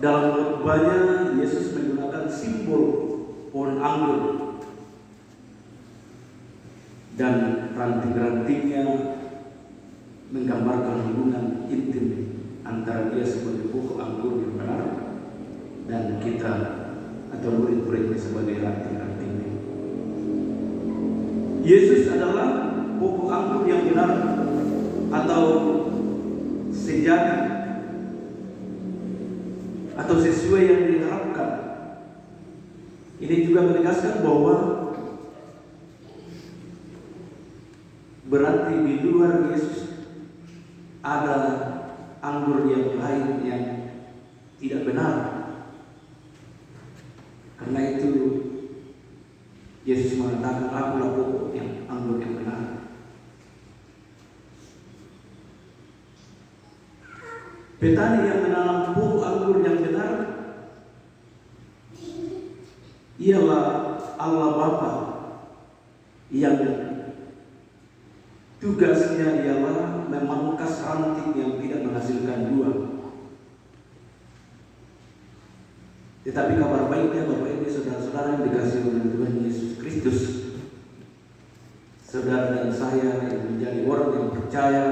Dalam khotbahnya Yesus menggunakan simbol pohon anggur dan ranting-rantingnya menggambarkan hubungan intim antara dia sebagai pokok anggur yang benar dan kita atau murid-muridnya sebagai ranting-rantingnya. Yesus adalah pokok anggur yang benar atau sejati atau sesuai yang diharapkan. Ini juga menegaskan bahwa berarti di luar Yesus ada anggur yang lain yang tidak benar. Karena itu Yesus mengatakan, akulah pokok yang anggur yang benar. Petani yang menanam pokok anggur yang benar ialah Allah Bapa yang tugasnya ialah memangkas ranting yang tidak menghasilkan buah. Tetapi kabar baiknya Bapak Ibu saudara-saudara yang dikasihi oleh Tuhan Yesus Kristus, saudara dan saya yang menjadi orang yang percaya,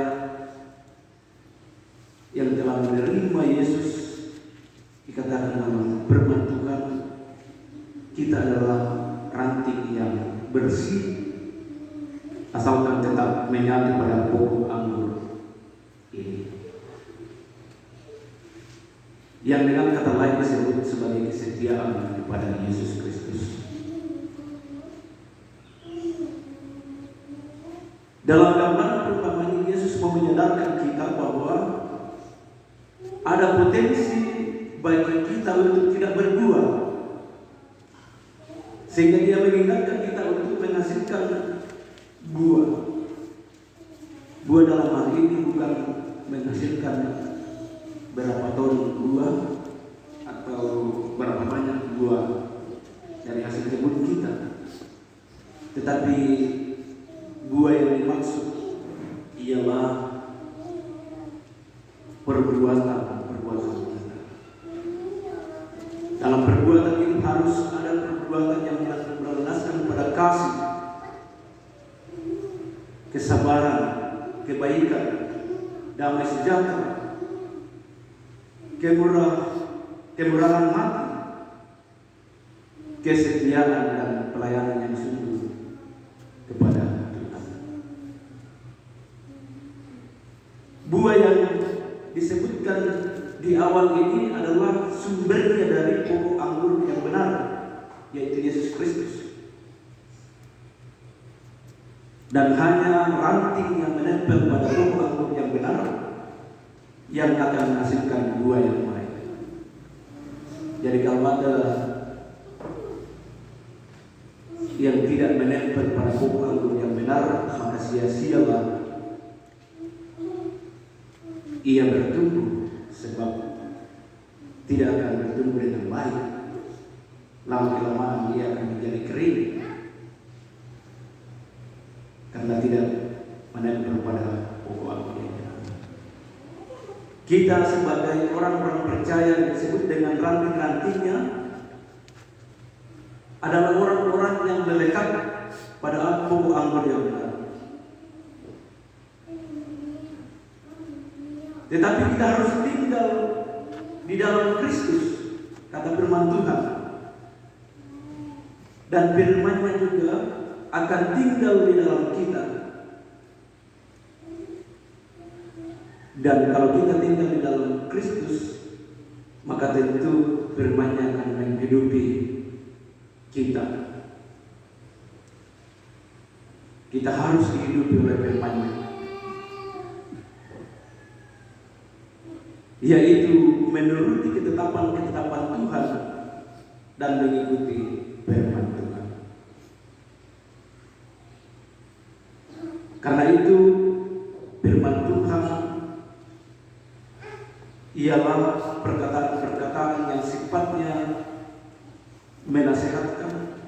yang telah menerima Yesus, dikatakan dalam firman Tuhan, kita adalah ranting yang bersih asalkan tetap menyatu pada pokok anggur ini, yang dengan kata lain disebut sebagai kesetiaan kepada Yesus Kristus. Dalam gambaran pertama ini Yesus mau menyadarkan kita bahwa ada potensi bagi kita untuk tidak berbuah, sehingga dia mengingatkan kita untuk menghasilkan buah. Buah dalam hal ini bukan menghasilkan berapa ton buah atau berapa banyak buah dari hasil kebun kita, tetapi buah yang dimaksud ialah perbuatan kita. Dalam perbuatan ini harus ada perbuatan yang berlandaskan pada kasih, kesabaran, kebaikan, damai sejahtera, kemurahan hati, kesetiaan dan pelayanan yang sungguh kepada Tuhan. Buah yang disebutkan di awal ini adalah sumbernya dari pokok anggur yang benar, yaitu Yesus Kristus. Dan hanya ranting yang menempel pada pokok anggur yang benar yang akan menghasilkan buah yang baik. Jadi kalau ada yang tidak menempel pada pokok anggur yang benar, maka sia-sialah ia bertumbuh, sebab tidak akan bertumbuh dengan baik. Lama-kelamaan ia akan menjadi kering karena tidak menempel pada pokok anggur yang benar. Kita sebagai orang-orang percaya yang disebut dengan ranting-rantingnya adalah orang-orang yang melekat pada pokok anggur yang benar. Tetapi kita harus tinggal di dalam Kristus, kata firman Tuhan. Dan firman-Nya juga akan tinggal di dalam kita. Dan kalau kita tinggal di dalam Kristus, maka tentu firman-Nya akan menghidupi kita. Kita harus dihidupi oleh firman-Nya, yaitu menuruti ketetapan-ketetapan Tuhan dan mengikuti firman Tuhan. Karena itu firman Tuhan ialah perkataan-perkataan yang sifatnya menasihatkan,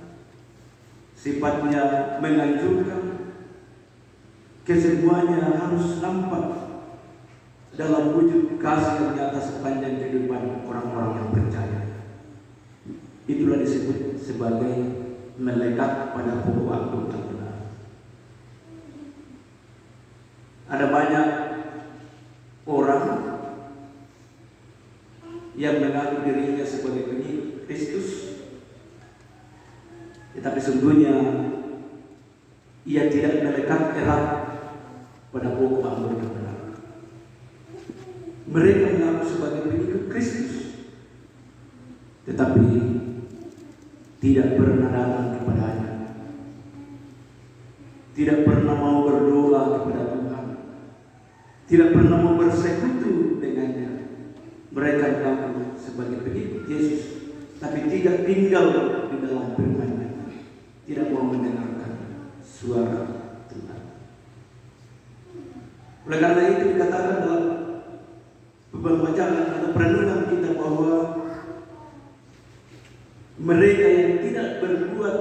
sifatnya menganjurkan, kesemuanya harus nampak dalam wujud kasih yang nyata sepanjang kehidupan orang-orang yang disebut sebagai melekat pada pokok anggur yang benar. Ada banyak orang yang mengaku dirinya sebagai pengikut Kristus, tetapi sungguhnya ia tidak melekat erat pada pokok anggur yang benar. Mereka mengaku sebagai pengikut Kristus, tetapi tidak pernah datang kepadanya, tidak pernah mau berdoa kepada Tuhan, tidak pernah mau bersekutu dengannya. Mereka mengaku sebagai pengikut Yesus, tapi tidak tinggal di dalam firman-Nya, tidak mau mendengarkan suara Tuhan. Oleh karena itu dikatakan dalam beberapa bacaan atau perenungan kita bahwa mereka yang tidak berbuat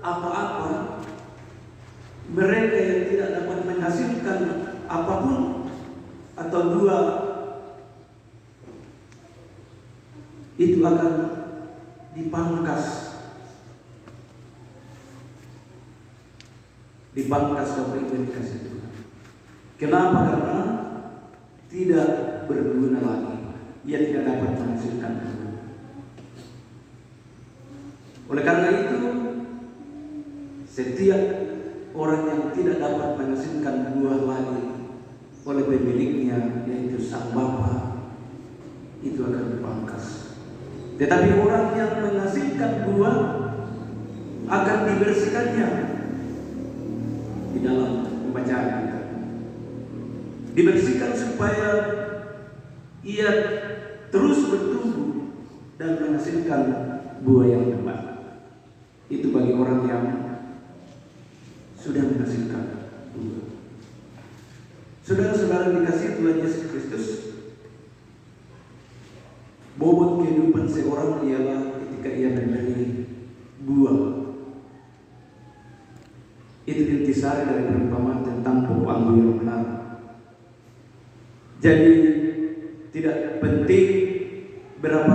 apa-apa, mereka yang tidak dapat menghasilkan apapun atau dua, itu akan dipangkas Bapak Ibu yang dikasih Tuhan. Kenapa? Karena tidak berguna lagi, ia tidak dapat menghasilkan berguna. Oleh karena itu, setiap orang yang tidak dapat menghasilkan buah lagi oleh pemiliknya, yaitu sang Bapa, itu akan dipangkas. Tetapi orang yang menghasilkan buah akan dibersihkannya di dalam pembacaan kita. Dibersihkan supaya ia terus bertumbuh dan menghasilkan buah yang lebat. Itu bagi orang yang sudah menghasilkan buah. Saudara-saudara dikasih Tuhan Yesus Kristus, bobot kehidupan seorang ialah ketika ia memberi buah. Itu intisari dari perumpamaan tentang pokok anggur yang benar. Jadi tidak penting berapa